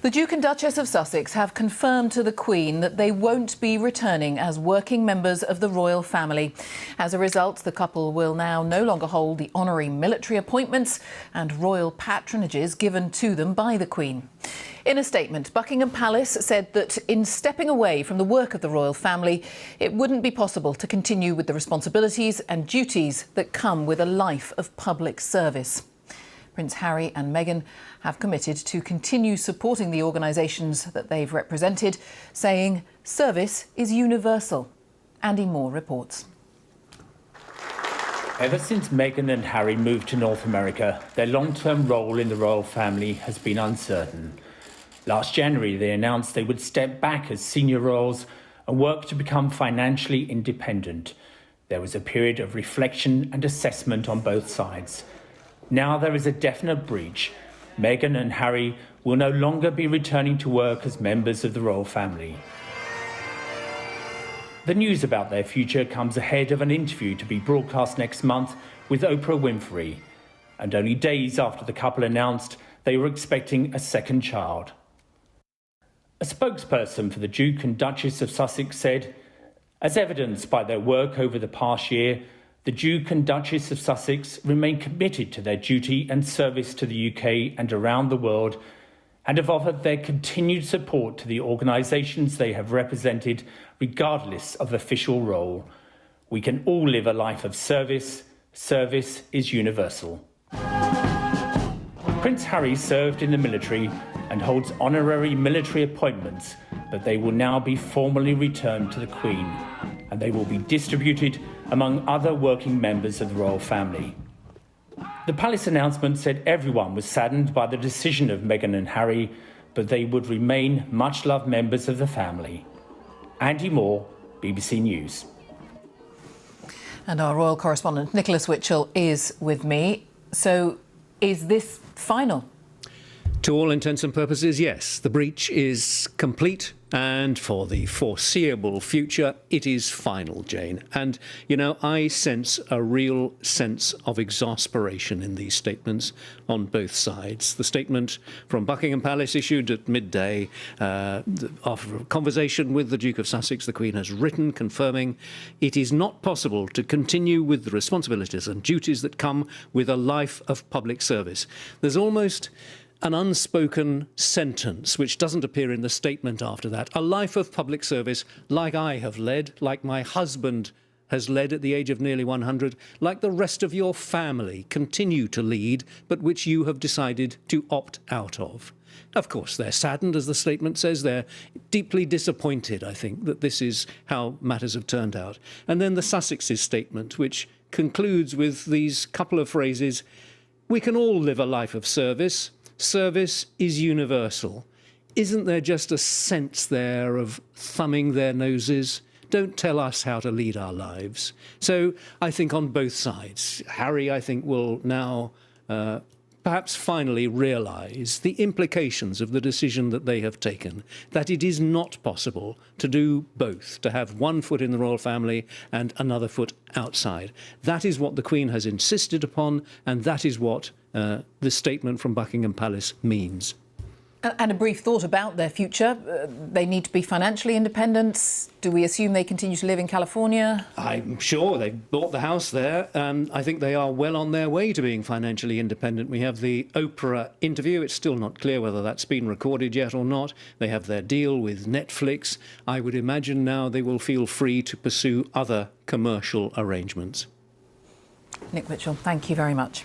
The Duke and Duchess of Sussex have confirmed to the Queen that they won't be returning as working members of the royal family. As a result, the couple will now no longer hold the honorary military appointments and royal patronages given to them by the Queen. In a statement, Buckingham Palace said that in stepping away from the work of the royal family, it wouldn't be possible to continue with the responsibilities and duties that come with a life of public service. Prince Harry and Meghan have committed to continue supporting the organisations that they've represented, saying service is universal. Andy Moore reports. Ever since Meghan and Harry moved to North America, their long-term role in the royal family has been uncertain. Last January, they announced they would step back as senior royals and work to become financially independent. There was a period of reflection and assessment on both sides. Now there is a definite breach. Meghan and Harry will no longer be returning to work as members of the royal family. The news about their future comes ahead of an interview to be broadcast next month with Oprah Winfrey, and only days after the couple announced they were expecting a second child. A spokesperson for the Duke and Duchess of Sussex said, as evidenced by their work over the past year, the Duke and Duchess of Sussex remain committed to their duty and service to the UK and around the world, and have offered their continued support to the organisations they have represented, regardless of official role. We can all live a life of service. Service is universal. Prince Harry served in the military and holds honorary military appointments, but they will now be formally returned to the Queen, and they will be distributed among other working members of the royal family. The palace announcement said everyone was saddened by the decision of Meghan and Harry, but they would remain much-loved members of the family. Andy Moore, BBC News. And our royal correspondent Nicholas Witchell is with me. So, is this final? To all intents and purposes, yes. The breach is complete, and for the foreseeable future, it is final, Jane. And, you know, I sense a real sense of exasperation in these statements on both sides. The statement from Buckingham Palace issued at midday, after a conversation with the Duke of Sussex, the Queen has written confirming it is not possible to continue with the responsibilities and duties that come with a life of public service. There's almost an unspoken sentence which doesn't appear in the statement after that. A life of public service like I have led, like my husband has led at the age of nearly 100, like the rest of your family continue to lead, but which you have decided to opt out of. Of course, they're saddened, as the statement says. They're deeply disappointed, I think, that this is how matters have turned out. And then the Sussex's statement, which concludes with these couple of phrases: we can all live a life of service. Service is universal. Isn't there just a sense there of thumbing their noses? Don't tell us how to lead our lives. So I think on both sides, Harry, I think, will now perhaps finally realise the implications of the decision that they have taken, that it is not possible to do both, to have one foot in the royal family and another foot outside. That is what the Queen has insisted upon, and that is what the statement from Buckingham Palace means. And a brief thought about their future. They need to be financially independent. Do we assume they continue to live in California? I'm sure they've bought the house there. I think they are well on their way to being financially independent. We have the Oprah interview. It's still not clear whether that's been recorded yet or not. They have their deal with Netflix. I would imagine now they will feel free to pursue other commercial arrangements. Nick Mitchell, thank you very much.